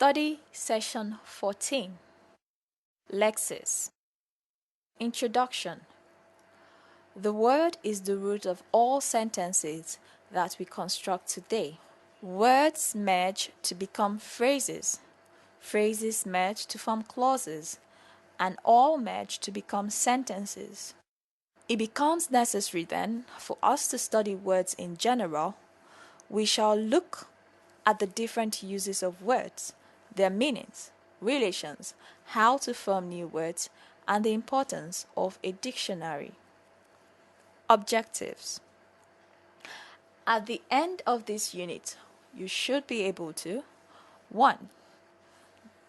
Study Session 14. Lexis. Introduction. The word is the root of all sentences that we construct today. Words merge to become phrases. Phrases merge to form clauses, and all merge to become sentences. It becomes necessary then for us to study words in general. We shall look at the different uses of words, their meanings, relations, how to form new words, and the importance of a dictionary. Objectives. At the end of this unit, you should be able to 1.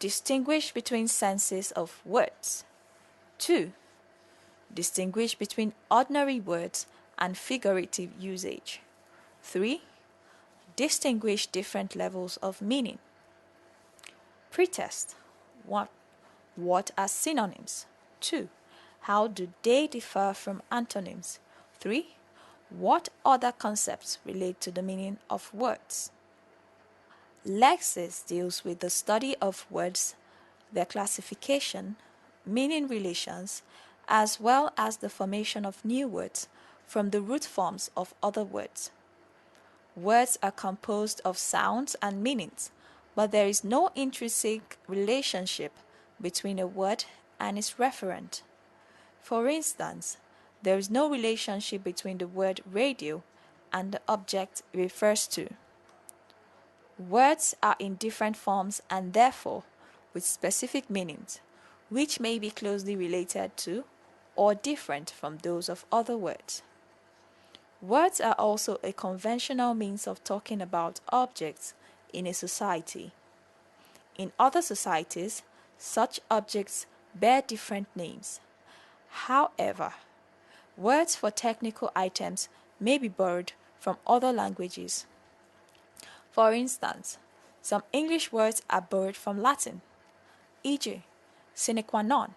Distinguish between senses of words. 2. Distinguish between ordinary words and figurative usage. 3. Distinguish different levels of meaning. Pretest. 1. What are synonyms? 2. How do they differ from antonyms? 3. What other concepts relate to the meaning of words? Lexis deals with the study of words, their classification, meaning relations, as well as the formation of new words from the root forms of other words. Words are composed of sounds and meanings, but there is no intrinsic relationship between a word and its referent. For instance, there is no relationship between the word radio and the object it refers to. Words are in different forms and therefore with specific meanings, which may be closely related to or different from those of other words. Words are also a conventional means of talking about objects in a society. In other societies, such objects bear different names. However, words for technical items may be borrowed from other languages. For instance, some English words are borrowed from Latin, e.g., sine qua non,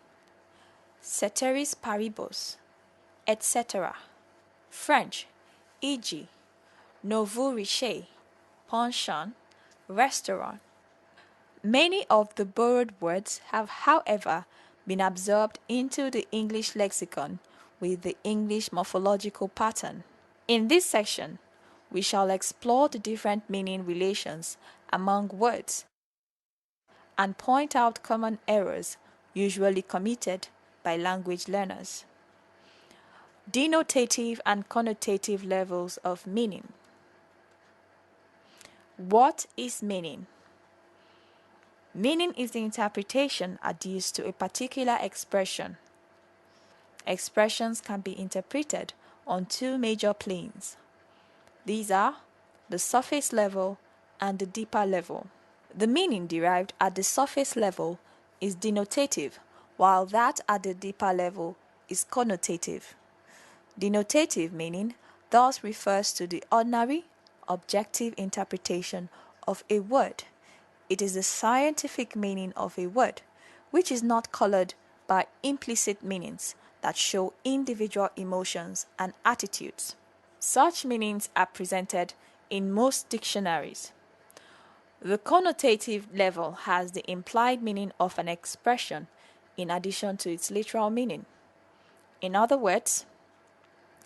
ceteris paribus, etc. French, e.g., nouveau riche, pension, restaurant. Many of the borrowed words have, however, been absorbed into the English lexicon with the English morphological pattern. In this section, we shall explore the different meaning relations among words and point out common errors usually committed by language learners. Denotative and connotative levels of meaning. What is meaning? Meaning is the interpretation adduced to a particular expression. Expressions can be interpreted on two major planes. These are the surface level and the deeper level. The meaning derived at the surface level is denotative, while that at the deeper level is connotative. Denotative meaning thus refers to the ordinary, objective interpretation of a word. It is the scientific meaning of a word, which is not colored by implicit meanings that show individual emotions and attitudes. Such meanings are presented in most dictionaries. The connotative level has the implied meaning of an expression in addition to its literal meaning. In other words,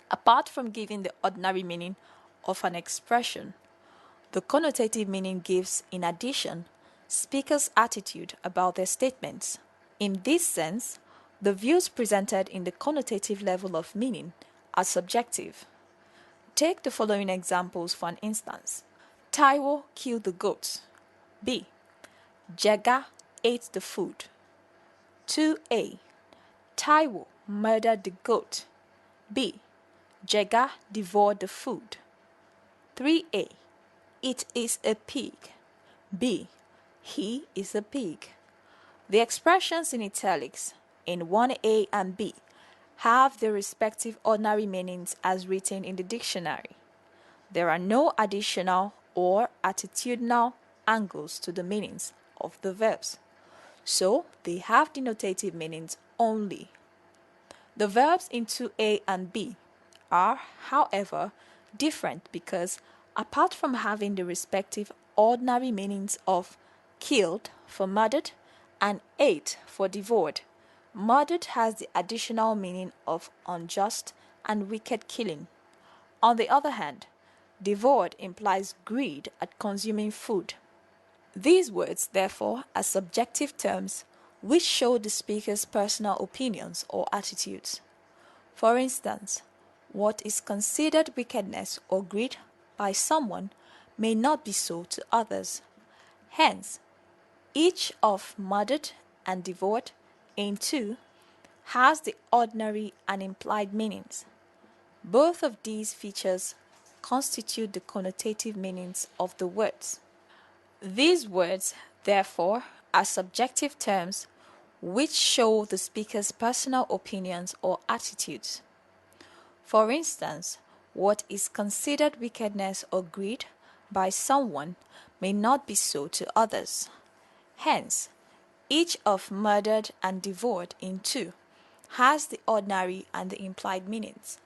apart from giving the ordinary meaning of an expression, the connotative meaning gives, in addition, speakers' attitude about their statements. In this sense, the views presented in the connotative level of meaning are subjective. Take the following examples for an instance. Taiwo killed the goat. B. Jega ate the food. 2a. Taiwo murdered the goat. B. Jega devoured the food. 3a. It is a pig. B. He is a pig. The expressions in italics in 1a and b have their respective ordinary meanings as written in the dictionary. There are no additional or attitudinal angles to the meanings of the verbs, so they have denotative meanings only. The verbs in 2a and b are, however, different because, apart from having the respective ordinary meanings of killed, for murdered and ate for devoured. Murdered has the additional meaning of unjust and wicked killing. On the other hand, devoured implies greed at consuming food. These words, therefore, are subjective terms which show the speaker's personal opinions or attitudes. For instance, what is considered wickedness or greed by someone may not be so to others. Hence, each of murdered and devoured in two has the ordinary and implied meanings. Both of these features constitute the connotative meanings of the words. These words, therefore, are subjective terms which show the speaker's personal opinions or attitudes. For instance, what is considered wickedness or greed by someone may not be so to others. Hence, each of murdered and devoured in two has the ordinary and the implied meanings.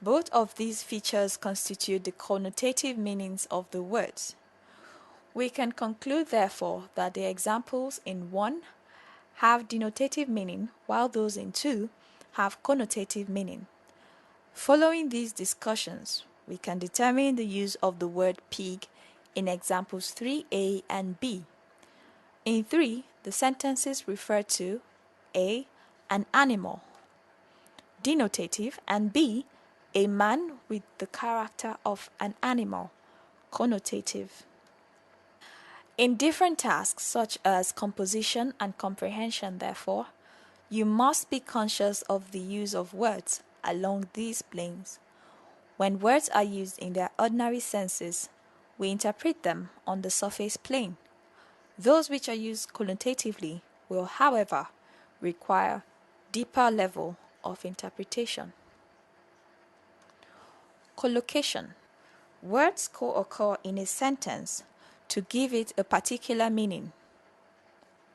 Both of these features constitute the connotative meanings of the words. We can conclude, therefore, that the examples in 1 have denotative meaning, while those in 2 have connotative meaning. Following these discussions, we can determine the use of the word pig in examples 3a and b. In 3, the sentences refer to a. an animal, denotative, and b. a man with the character of an animal, connotative. In different tasks such as composition and comprehension, therefore, you must be conscious of the use of words along these planes. When words are used in their ordinary senses, we interpret them on the surface plane. Those which are used connotatively will, however, require deeper level of interpretation. Collocation. Words co-occur in a sentence to give it a particular meaning.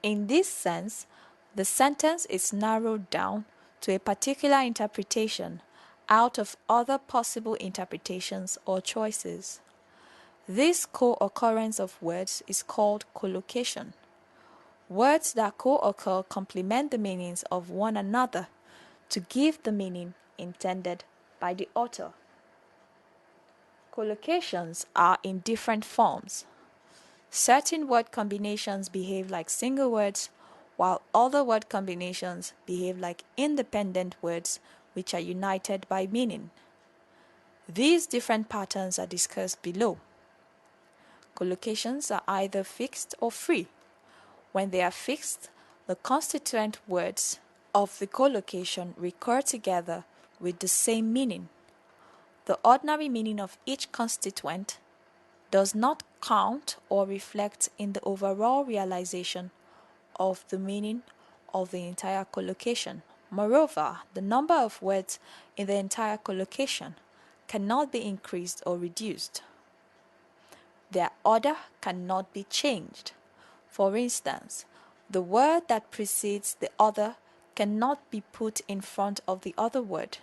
In this sense, the sentence is narrowed down to a particular interpretation out of other possible interpretations or choices. This co-occurrence of words is called collocation. Words that co-occur complement the meanings of one another to give the meaning intended by the author. Collocations are in different forms. Certain word combinations behave like single words, while other word combinations behave like independent words which are united by meaning. These different patterns are discussed below. Collocations are either fixed or free. When they are fixed, the constituent words of the collocation recur together with the same meaning. The ordinary meaning of each constituent does not count or reflect in the overall realization of the meaning of the entire collocation. Moreover, the number of words in the entire collocation cannot be increased or reduced. Their order cannot be changed. For instance, the word that precedes the other cannot be put in front of the other word.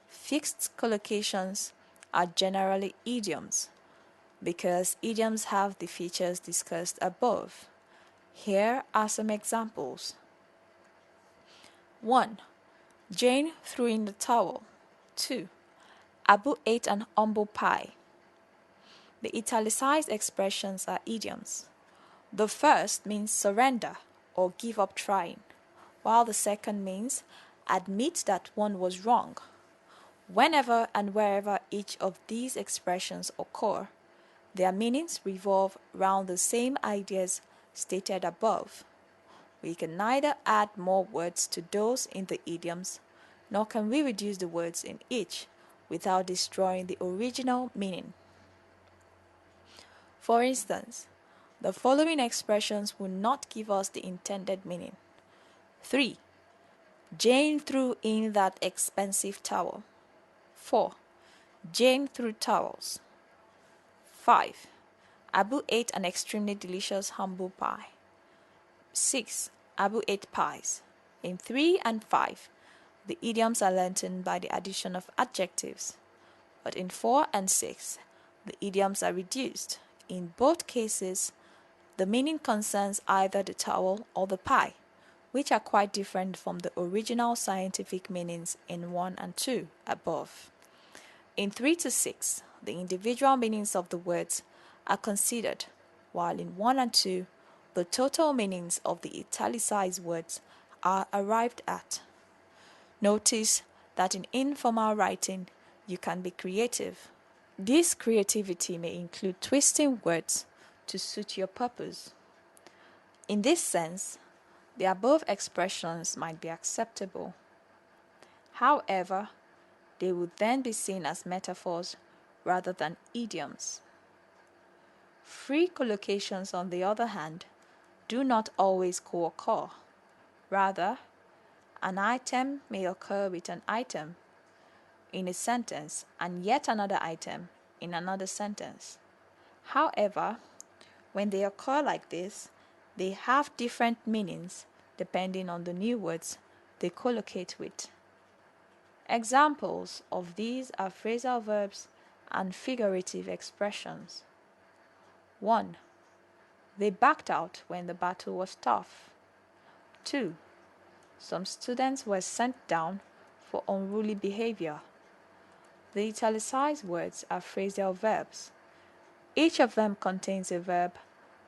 Fixed collocations are generally idioms, because idioms have the features discussed above. Here are some examples. 1. Jane threw in the towel. 2. Abu ate an humble pie. The italicized expressions are idioms. The first means surrender or give up trying, while the second means admit that one was wrong. Whenever and wherever each of these expressions occur, their meanings revolve round the same ideas stated above. We can neither add more words to those in the idioms, nor can we reduce the words in each without destroying the original meaning. For instance, the following expressions will not give us the intended meaning. 3. Jane threw in that expensive towel. 4. Jane threw towels. 5. Abu ate an extremely delicious humble pie. 6. Abu ate pies. In 3 and 5, the idioms are lengthened by the addition of adjectives, but in 4 and 6, the idioms are reduced. In both cases, The meaning concerns either the towel or the pie, which are quite different from the original scientific meanings in 1 and 2 above. In 3 to 6, the individual meanings of the words are considered, while in 1 and 2, the total meanings of the italicized words are arrived at. Notice that in informal writing, you can be creative. This creativity may include twisting words to suit your purpose. In this sense, the above expressions might be acceptable. However, they would then be seen as metaphors rather than idioms. Free collocations, on the other hand, do not always co-occur. Rather, an item may occur with an item in a sentence and yet another item in another sentence. However, when they occur like this, they have different meanings depending on the new words they collocate with. Examples of these are phrasal verbs and figurative expressions. 1. They backed out when the battle was tough. 2. Some students were sent down for unruly behavior. The italicized words are phrasal verbs. Each of them contains a verb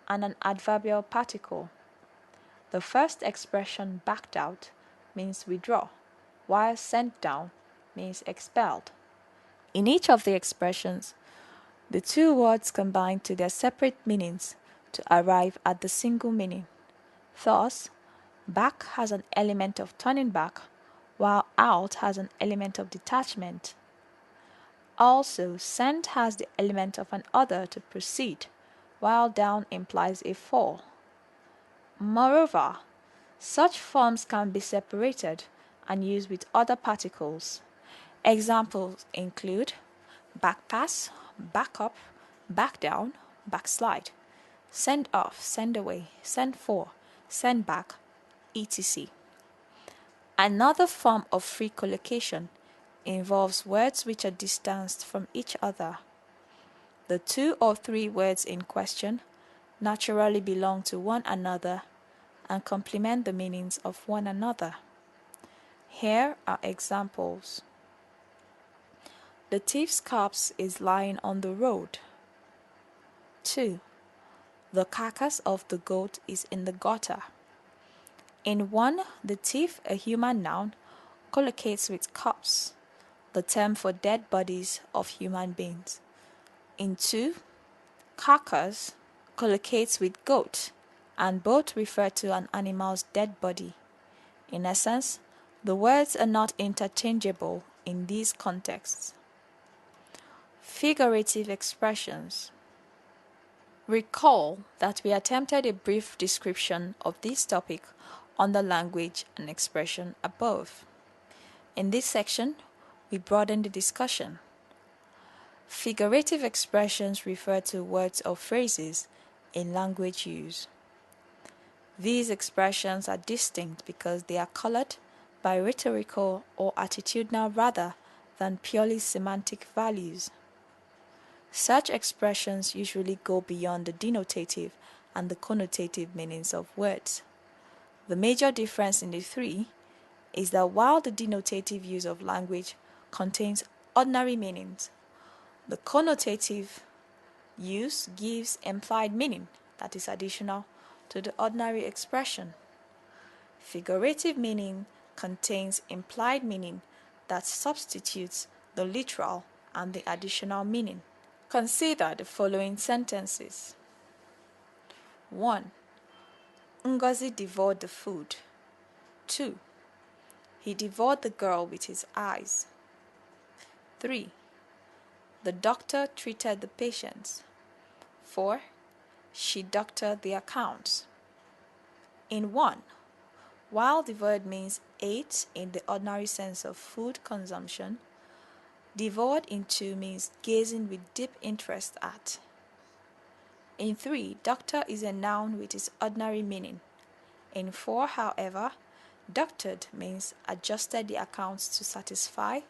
and an adverbial particle. The first expression, backed out, means withdraw, while sent down means expelled. In each of the expressions, the two words combine to their separate meanings to arrive at the single meaning. Thus, back has an element of turning back, while out has an element of detachment. Also, sent has the element of an order to proceed, while down implies a fall. Moreover, such forms can be separated and used with other particles. Examples include back pass, back up, back down, backslide, send off, send away, send for, send back, etc. Another form of free collocation involves words which are distanced from each other. The 2 or 3 words in question naturally belong to one another and complement the meanings of one another. Here are examples. The thief's corpse is lying on the road. 2. The carcass of the goat is in the gutter. In 1, the thief, a human noun, collocates with corpse, the term for dead bodies of human beings. In 2, carcass collocates with goat, and both refer to an animal's dead body. In essence, the words are not interchangeable in these contexts. Figurative expressions. Recall that we attempted a brief description of this topic on the language and expression above. In this section, we broaden the discussion. Figurative expressions refer to words or phrases in language use. These expressions are distinct because they are colored by rhetorical or attitudinal rather than purely semantic values. Such expressions usually go beyond the denotative and the connotative meanings of words. The major difference in the three is that while the denotative use of language contains ordinary meanings, the connotative use gives implied meaning that is additional to the ordinary expression. Figurative meaning contains implied meaning that substitutes the literal and the additional meaning. Consider the following sentences. 1. Ngozi devoured the food. 2. He devoured the girl with his eyes. 3. The doctor treated the patients. 4. She doctored the accounts. In 1, while the word means ate in the ordinary sense of food consumption, devoured in 2 means gazing with deep interest at. In 3, doctor is a noun with its ordinary meaning. In 4, however, doctored means adjusted the accounts to satisfy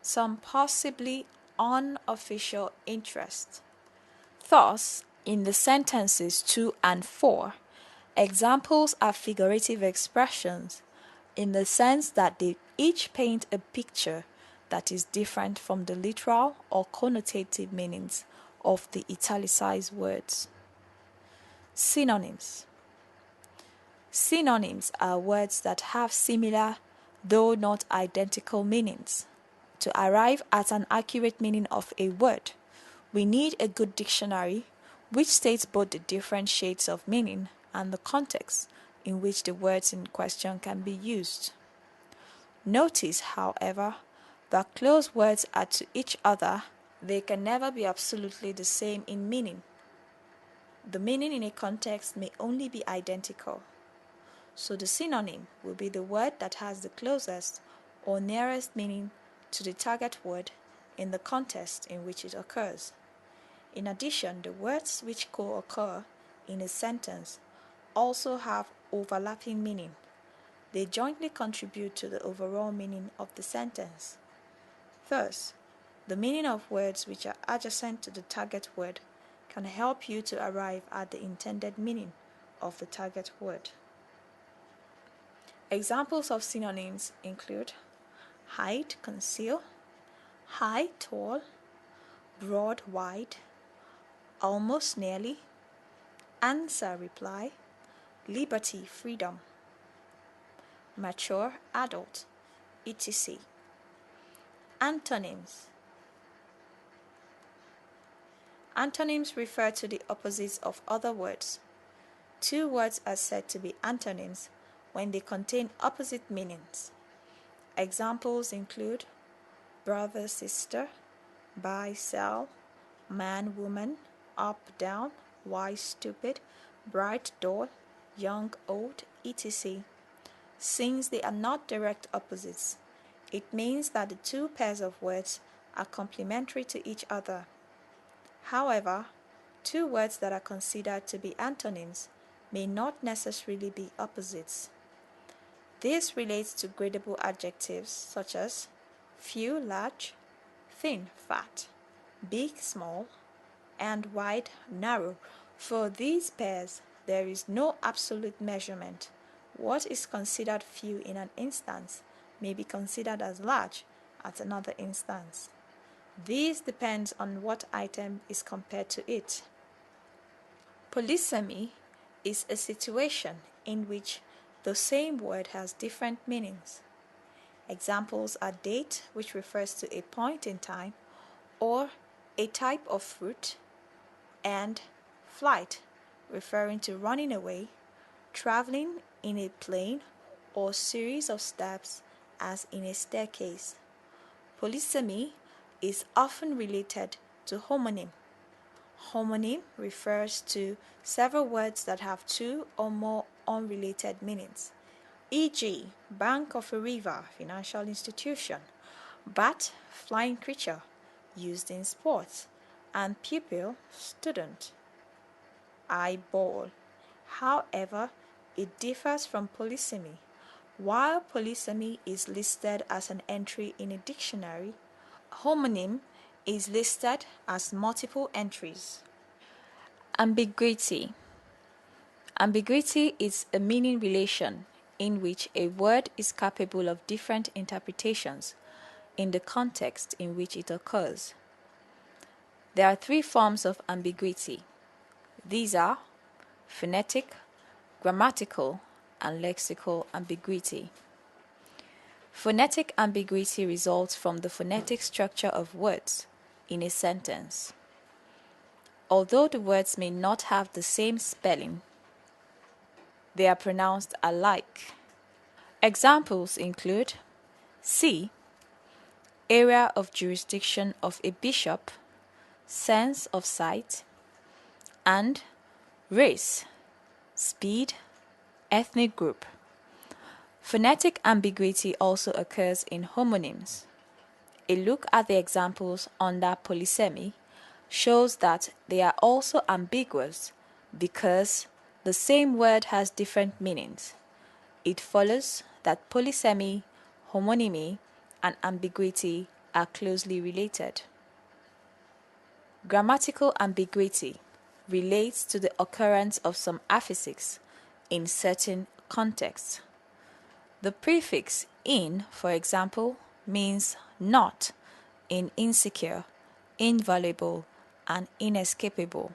some possibly unofficial interest. Thus, in the sentences 2 and 4, examples are figurative expressions in the sense that they each paint a picture that is different from the literal or connotative meanings of the italicized words. Synonyms. Synonyms are words that have similar, though not identical meanings. To arrive at an accurate meaning of a word, we need a good dictionary which states both the different shades of meaning and the context in which the words in question can be used. Notice, however, that close words are to each other, they can never be absolutely the same in meaning. The meaning in a context may only be identical. So the synonym will be the word that has the closest or nearest meaning to the target word in the context in which it occurs. In addition, the words which co-occur in a sentence also have overlapping meaning. They jointly contribute to the overall meaning of the sentence. Thus, the meaning of words which are adjacent to the target word can help you to arrive at the intended meaning of the target word. Examples of synonyms include hide, conceal, high, tall, broad, wide, almost, nearly, answer, reply, liberty, freedom, mature, adult, etc. Antonyms. Antonyms refer to the opposites of other words. Two words are said to be antonyms when they contain opposite meanings. Examples include brother, sister, buy, sell, man, woman, up, down, wise, stupid, bright, dull, young, old, etc. Since they are not direct opposites, it means that the two pairs of words are complementary to each other. However, two words that are considered to be antonyms may not necessarily be opposites. This relates to gradable adjectives such as few, large, thin, fat, big, small, and wide, narrow. For these pairs, there is no absolute measurement. What is considered few in an instance may be considered as large at another instance. This depends on what item is compared to it. Polysemy is a situation in which the same word has different meanings. Examples are date, which refers to a point in time or a type of fruit, and flight, referring to running away, traveling in a plane, or series of steps, as in a staircase. Polysemy is often related to homonym. Homonym refers to several words that have two or more unrelated meanings, e.g., bank of a river, financial institution, bat, flying creature, used in sports, and pupil, student. Eyeball. However, it differs from polysemy. While polysemy is listed as an entry in a dictionary, homonym is listed as multiple entries. Ambiguity. Ambiguity is a meaning relation in which a word is capable of different interpretations in the context in which it occurs. There are three forms of ambiguity. These are phonetic, grammatical, and lexical ambiguity. Phonetic ambiguity results from the phonetic structure of words in a sentence. Although the words may not have the same spelling, they are pronounced alike. Examples include see, area of jurisdiction of a bishop, sense of sight, and race, speed, ethnic group. Phonetic ambiguity also occurs in homonyms. A look at the examples under polysemy shows that they are also ambiguous because the same word has different meanings. It follows that polysemy, homonymy, and ambiguity are closely related. Grammatical ambiguity relates to the occurrence of some affixes in certain contexts. The prefix in, for example, means not in insecure, invaluable, and inescapable.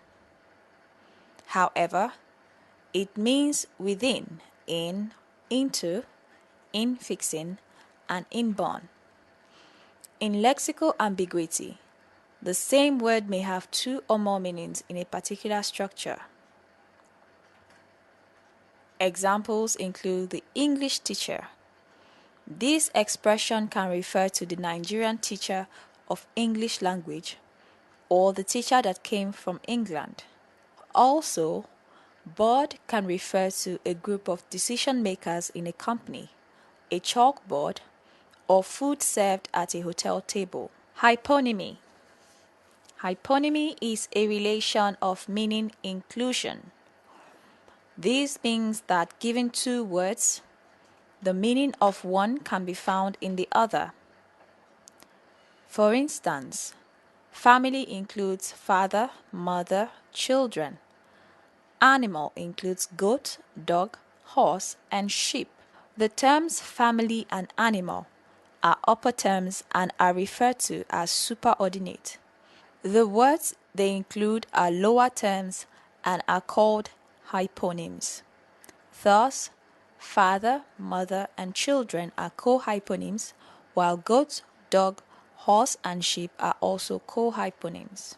However, it means within, in, into, infixing, and inborn. In lexical ambiguity, the same word may have two or more meanings in a particular structure. Examples include the English teacher. This expression can refer to the Nigerian teacher of English language or the teacher that came from England. Also, board can refer to a group of decision makers in a company, a chalkboard, or food served at a hotel table. Hyponymy. Hyponymy is a relation of meaning inclusion. This means that given two words, the meaning of one can be found in the other. For instance, family includes father, mother, children. Animal includes goat, dog, horse, and sheep. The terms family and animal are upper terms and are referred to as superordinate. The words they include are lower terms and are called hyponyms. Thus, father, mother, and children are co-hyponyms, while goat, dog, horse, and sheep are also co-hyponyms.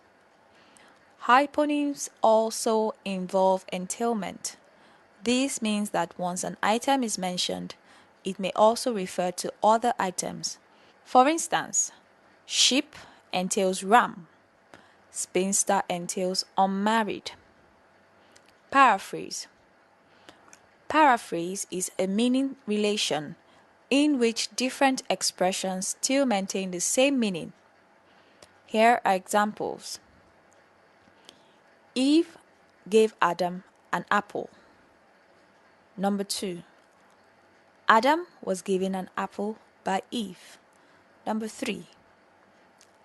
Hyponyms also involve entailment. This means that once an item is mentioned, it may also refer to other items. For instance, sheep entails ram, spinster entails unmarried. Paraphrase. Paraphrase is a meaning relation in which different expressions still maintain the same meaning. Here are examples. Eve gave Adam an apple. Number 2. Adam was given an apple by Eve. Number 3.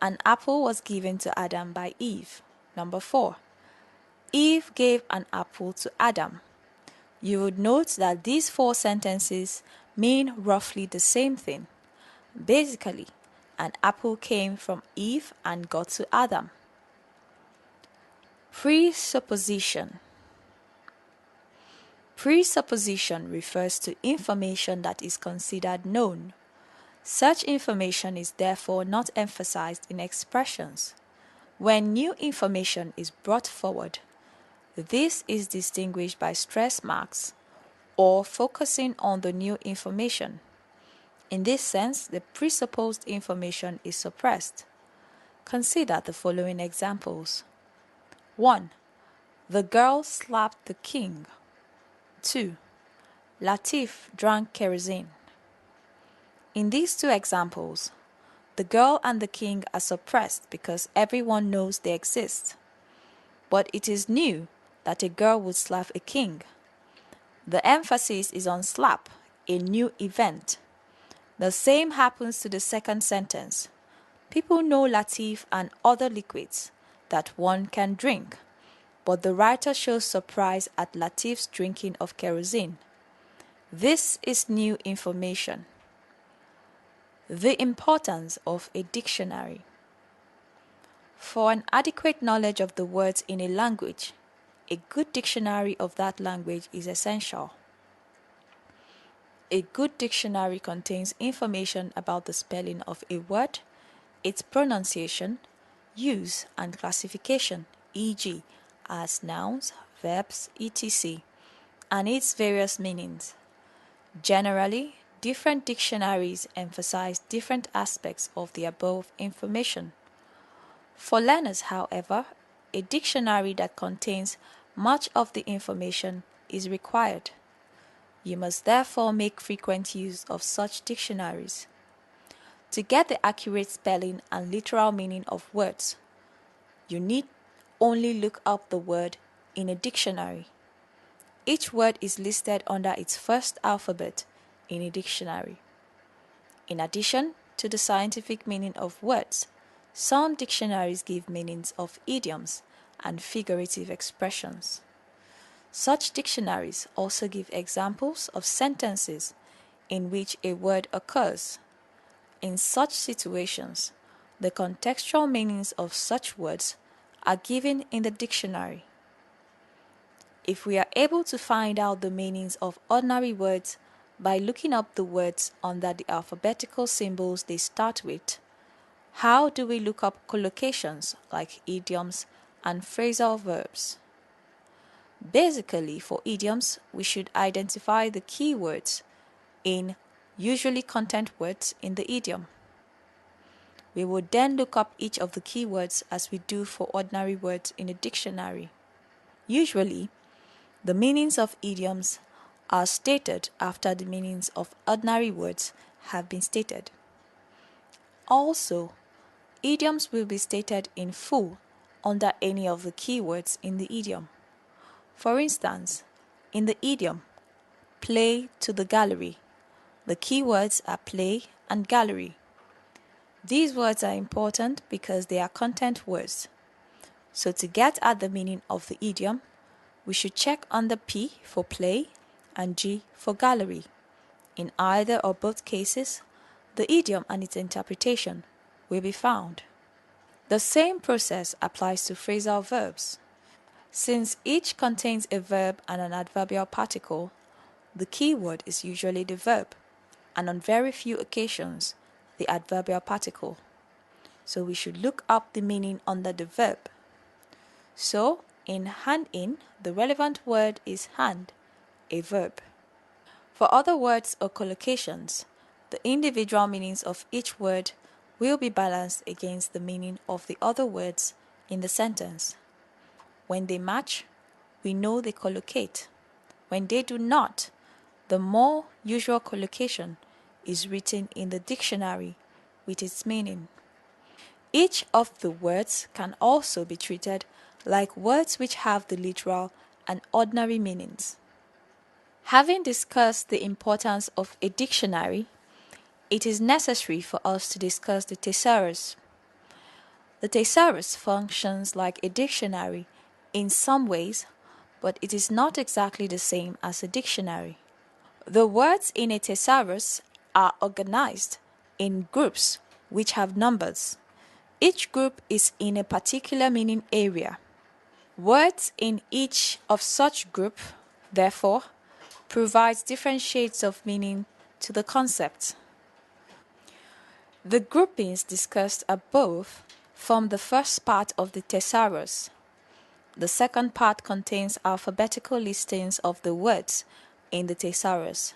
An apple was given to Adam by Eve. Number 4. Eve gave an apple to Adam. You would note that these 4 sentences mean roughly the same thing. Basically, an apple came from Eve and got to Adam. Presupposition. Presupposition refers to information that is considered known. Such information is therefore not emphasized in expressions. When new information is brought forward, this is distinguished by stress marks or focusing on the new information. In this sense, the presupposed information is suppressed. Consider the following examples. 1. The girl slapped the king. 2. Latif drank kerosene. In these 2 examples, the girl and the king are suppressed because everyone knows they exist. But it is new that a girl would slap a king. The emphasis is on slap, a new event. The same happens to the second sentence. People know Latif and other liquids that one can drink, but the writer shows surprise at Latif's drinking of kerosene. This is new information. The importance of a dictionary. For an adequate knowledge of the words in a language, a good dictionary of that language is essential. A good dictionary contains information about the spelling of a word, its pronunciation, use, and classification, e.g., as nouns, verbs, etc., and its various meanings. Generally, different dictionaries emphasize different aspects of the above information. For learners, however, a dictionary that contains much of the information is required. You must therefore make frequent use of such dictionaries. To get the accurate spelling and literal meaning of words, you need only look up the word in a dictionary. Each word is listed under its first alphabet in a dictionary. In addition to the scientific meaning of words, some dictionaries give meanings of idioms and figurative expressions. Such dictionaries also give examples of sentences in which a word occurs. In such situations, the contextual meanings of such words are given in the dictionary. If we are able to find out the meanings of ordinary words by looking up the words under the alphabetical symbols they start with, how do we look up collocations like idioms and phrasal verbs? Basically, for idioms, we should identify the key words in usually content words in the idiom. We would then look up each of the keywords as we do for ordinary words in a dictionary. Usually, the meanings of idioms are stated after the meanings of ordinary words have been stated. Also, idioms will be stated in full under any of the keywords in the idiom. For instance, in the idiom, play to the gallery, the keywords are play and gallery. These words are important because they are content words. So to get at the meaning of the idiom, we should check under P for play and G for gallery. In either or both cases, the idiom and its interpretation will be found. The same process applies to phrasal verbs. Since each contains a verb and an adverbial particle, the key word is usually the verb, and on very few occasions, the adverbial particle. So we should look up the meaning under the verb. So, in hand in, the relevant word is hand, a verb. For other words or collocations, the individual meanings of each word will be balanced against the meaning of the other words in the sentence. When they match, we know they collocate. When they do not, the more usual collocation is written in the dictionary with its meaning. Each of the words can also be treated like words which have the literal and ordinary meanings. Having discussed the importance of a dictionary, it is necessary for us to discuss the thesaurus. The thesaurus functions like a dictionary in some ways, but it is not exactly the same as a dictionary. The words in a thesaurus are organized in groups which have numbers. Each group is in a particular meaning area. Words in each of such group, therefore, provides different shades of meaning to the concept. The groupings discussed above form the first part of the thesaurus. The second part contains alphabetical listings of the words in the thesaurus.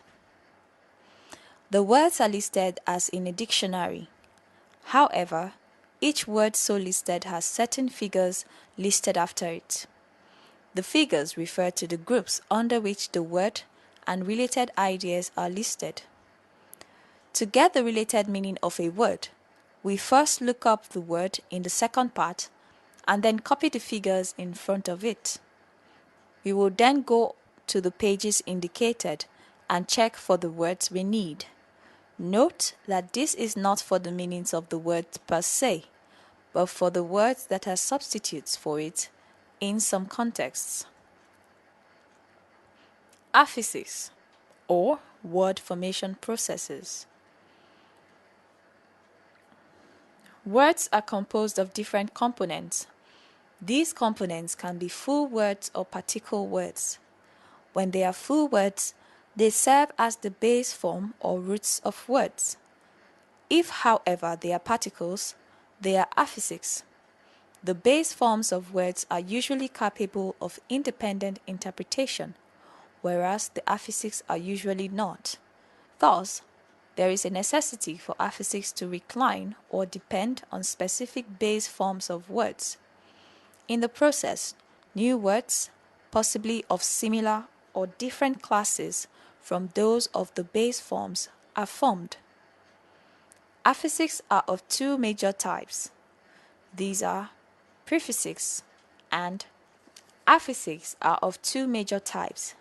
The words are listed as in a dictionary. However, each word so listed has certain figures listed after it. The figures refer to the groups under which the word and related ideas are listed. To get the related meaning of a word, we first look up the word in the second part and then copy the figures in front of it. We will then go to the pages indicated and check for the words we need. Note that this is not for the meanings of the word per se, but for the words that are substitutes for it in some contexts. Aphysis, or word formation processes. Words are composed of different components. These components can be full words or particle words. When they are full words, they serve as the base form or roots of words. If, however, they are particles, they are aphisics. The base forms of words are usually capable of independent interpretation, whereas the aphisics are usually not. Thus, there is a necessity for aphisics to recline or depend on specific base forms of words. In the process, new words, possibly of similar or different classes from those of the base forms, are formed. Aphisics are of two major types. These are prefixes and aphisics are of two major types.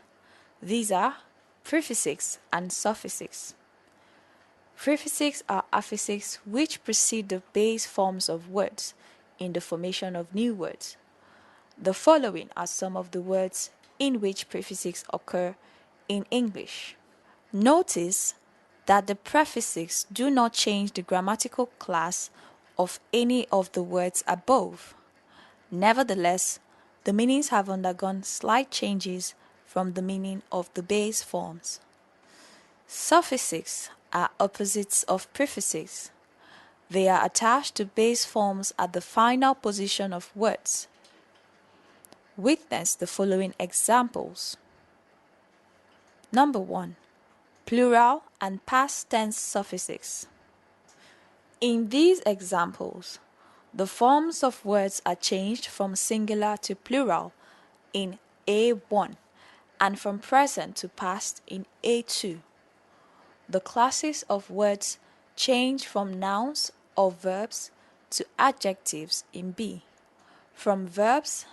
These are prefixes and suffixes. Prefixes are aphisics which precede the base forms of words in the formation of new words. The following are some of the words in which prefixes occur in English. Notice that the prefixes do not change the grammatical class of any of the words above. Nevertheless, the meanings have undergone slight changes from the meaning of the base forms. Suffixes are opposites of prefixes. They are attached to base forms at the final position of words. Witness the following examples. Number 1. Plural and past tense suffixes. In these examples, the forms of words are changed from singular to plural in A1 and from present to past in A2. The classes of words change from nouns or verbs to adjectives in B, from verbs,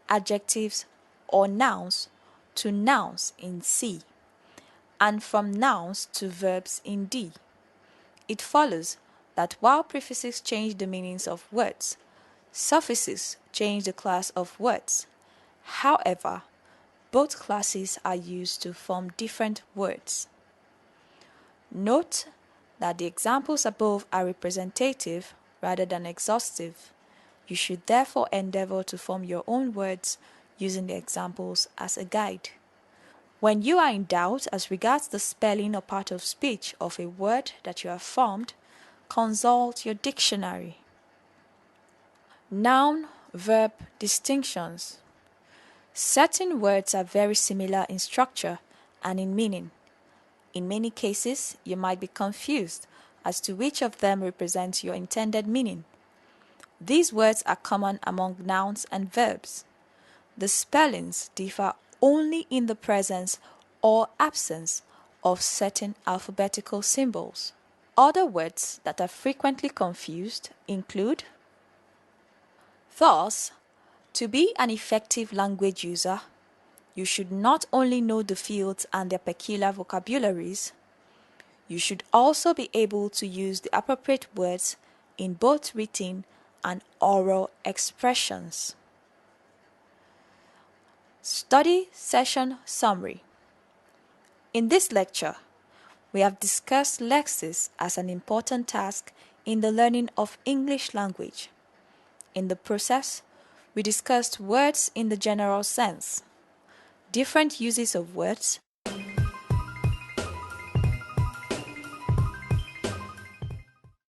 adjectives, or nouns to nouns in C, and from nouns to verbs in D. It follows that while prefixes change the meanings of words, suffixes change the class of words. However, both classes are used to form different words. Note that the examples above are representative rather than exhaustive. You should therefore endeavor to form your own words using the examples as a guide. When you are in doubt as regards the spelling or part of speech of a word that you have formed, consult your dictionary. Noun-verb distinctions. Certain words are very similar in structure and in meaning. In many cases, you might be confused as to which of them represents your intended meaning. These words are common among nouns and verbs. The spellings differ only in the presence or absence of certain alphabetical symbols. Other words that are frequently confused include: thus, to be an effective language user, you should not only know the fields and their peculiar vocabularies, you should also be able to use the appropriate words in both written and oral expressions. Study session summary. In this lecture, we have discussed lexis as an important task in the learning of English language. In the process, we discussed words in the general sense, different uses of words,